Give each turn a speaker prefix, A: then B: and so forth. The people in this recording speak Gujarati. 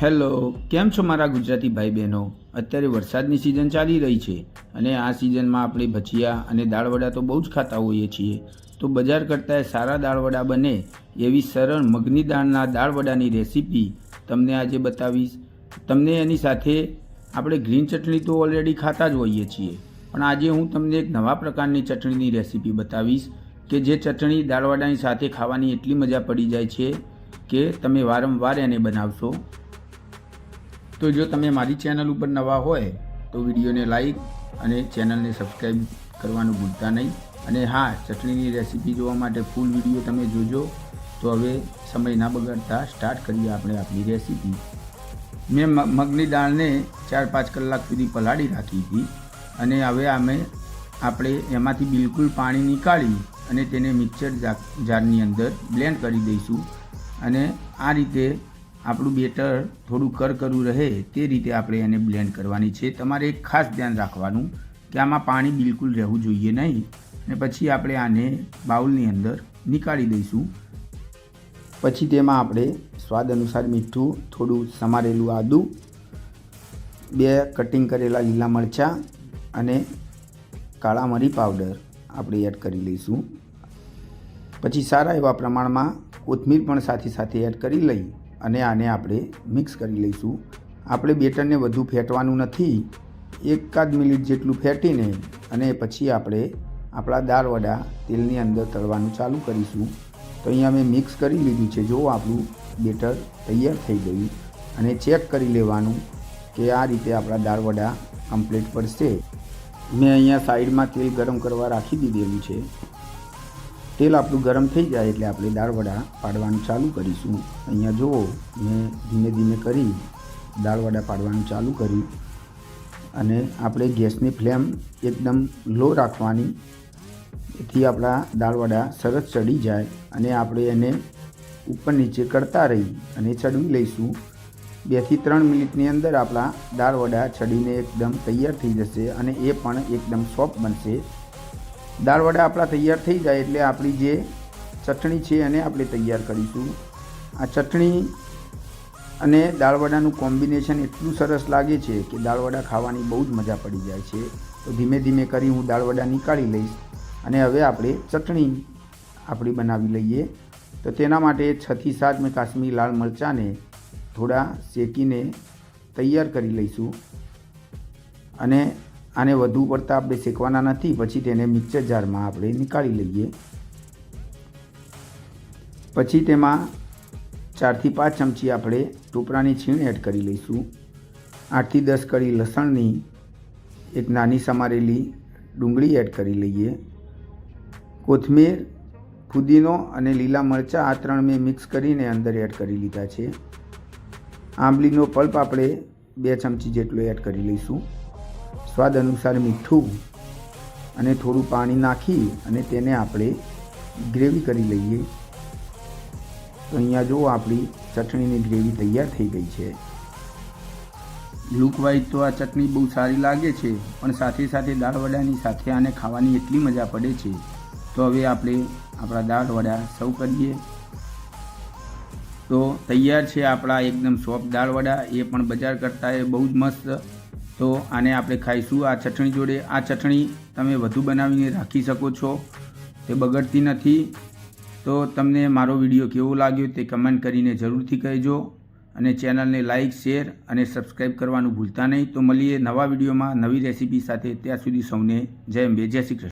A: હેલો, કેમ છો મારા ગુજરાતી ભાઈ બહેનો? અત્યારે વરસાદની સિઝન ચાલી રહી છે અને આ સિઝનમાં આપણે ભજીયા અને દાળવડા તો બહુ જ ખાતા હોઈએ છીએ. તો બજાર કરતાં સારા દાળવડા બને એવી સરળ મગની દાળના દાળવડાની રેસીપી તમને આજે બતાવીશ. તમને એની સાથે આપણે ગ્રીન ચટણી તો ઓલરેડી ખાતા જ હોઈએ છીએ, પણ આજે હું તમને એક નવા પ્રકારની ચટણીની રેસીપી બતાવીશ કે જે ચટણી દાળવડાની સાથે ખાવાની એટલી મજા પડી જાય છે કે તમે વારંવાર એને બનાવશો. તો જો તમે મારી ચેનલ ઉપર નવા હોય તો વિડીયોને લાઈક અને ચેનલને સબસ્ક્રાઈબ કરવાનું ભૂલતા નહીં. અને હા, ચટણીની રેસીપી જોવા માટે ફૂલ વિડીયો તમે જોજો. તો હવે સમય ના બગાડતા સ્ટાર્ટ કરીએ આપણે આપણી રેસીપી. મેં મગની દાળને 4-5 કલાક સુધી પલાળી રાખી હતી અને હવે આપણે એમાંથી બિલકુલ પાણી નીકાળી અને તેને મિક્સર જારની અંદર બ્લેન્ડ કરી દઈશું. અને આ રીતે આપણું બેટર થોડું કરકરું રહે તે રીતે આપણે એને બ્લેન્ડ કરવાની છે. તમારે એક ખાસ ધ્યાન રાખવાનું કે આમાં પાણી બિલકુલ રહેવું જોઈએ નહીં. અને પછી આપણે આને બાઉલની અંદર નીકાળી દઈશું. પછી તેમાં આપણે સ્વાદ અનુસાર મીઠું, થોડું સમારેલું આદું, 2 કટિંગ કરેલા લીલા મરચાં અને કાળા મરી પાવડર આપણે એડ કરી લઈશું. પછી સારા એવા પ્રમાણમાં કોથમીર પણ સાથે એડ કરી લઈ અને આને આપણે મિક્સ કરી લઈશું. આપણે બેટરને વધુ ફેટવાનું નથી, 1 મિનિટ જેટલું ફેટીને અને પછી આપણે આપણા દાળવડા તેલની અંદર તળવાનું ચાલુ કરીશું. તો અહીંયા મેં મિક્સ કરી લીધું છે. જો આપણું બેટર તૈયાર થઈ ગયું અને ચેક કરી લેવાનું કે આ રીતે આપણા દાળવડા કમ્પ્લીટ પડશે. મેં અહીંયા સાઈડમાં તેલ ગરમ કરવા રાખી દીધેલું છે. તેલ આપણું ગરમ થઈ જાય એટલે આપણે દાળવડા પાડવાનું ચાલુ કરીશું. અહીંયા જુઓ, મેં ધીમે ધીમે કરી દાળવડા પાડવાનું ચાલુ કર્યું અને આપણે ગેસની ફ્લેમ એકદમ લો રાખવાની, એથી આપણા દાળવડા સરસ ચડી જાય અને આપણે એને ઉપર નીચે કરતા રહી અને ચડવી લઈશું. 2 થી 3 મિનિટની અંદર આપણા દાળવડા ચડીને એકદમ તૈયાર થઈ જશે અને એ પણ એકદમ સોફ્ટ બનશે. દાળવડા આપણા તૈયાર થઈ જાય એટલે આપણી જે ચટણી છે એને આપણે તૈયાર કરીશું. આ ચટણી અને દાળવડાનું કોમ્બિનેશન એટલું સરસ લાગે છે કે દાળવડા ખાવાની બહુ જ મજા પડી જાય છે. તો ધીમે ધીમે કરી હું દાળવડા નીકાળી લઈશ અને હવે આપણે ચટણી આપણી બનાવી લઈએ. તો તેના માટે 6 થી 7 મેં કાશ્મીરી લાલ મરચાંને થોડા શેકીને તૈયાર કરી લઈશું. અને આને વધુ પડતા આપણે શેકવાના નથી. પછી તેને મિક્સર જારમાં આપણે નીકાળી લઈએ. પછી તેમાં 4 થી 5 ચમચી આપણે ટોપરાની છીણ એડ કરી લઈશું. 8 થી 10 કળી લસણની એક નાની સમારેલી ડુંગળી એડ કરી લઈએ. કોથમીર, ફુદીનો અને લીલા મરચાં આ 3 મેં મિક્સ કરીને અંદર એડ કરી લીધા છે. આંબલીનો પલ્પ આપણે 2 ચમચી જેટલો એડ કરી લઈશું. સ્વાદ અનુસાર મીઠું અને થોડું પાણી નાખી અને તેને આપણે ગ્રેવી કરી લઈએ. તો અહીંયા જો આપણી ચટણીની ગ્રેવી તૈયાર થઈ ગઈ છે. લુક વાઇઝ તો આ ચટણી બહુ સારી લાગે છે, પણ સાથે દાળવડાની સાથે આને ખાવાની એટલી મજા પડે છે. તો હવે આપણે આપણા દાળવડા સર્વ કરીએ. તો તૈયાર છે આપણા એકદમ સોફ્ટ દાળવડા, એ પણ બજાર કરતાં એ બહુ જ મસ્ત. તો આને આપણે ખાઈશું આ ચટણી જોડે. આ ચટણી તમે વધુ બનાવીને રાખી શકો છો, તે બગડતી નથી. તો તમને મારો વિડીયો કેવો લાગ્યો તે કમેન્ટ કરીને જરૂરથી કહેજો અને ચેનલને લાઇક, શેર અને સબસ્ક્રાઈબ કરવાનું ભૂલતા નહીં. તો મળીએ નવા વિડીયોમાં નવી રેસીપી સાથે. ત્યાં સુધી સૌને જય અંબે, જય શ્રી કૃષ્ણ.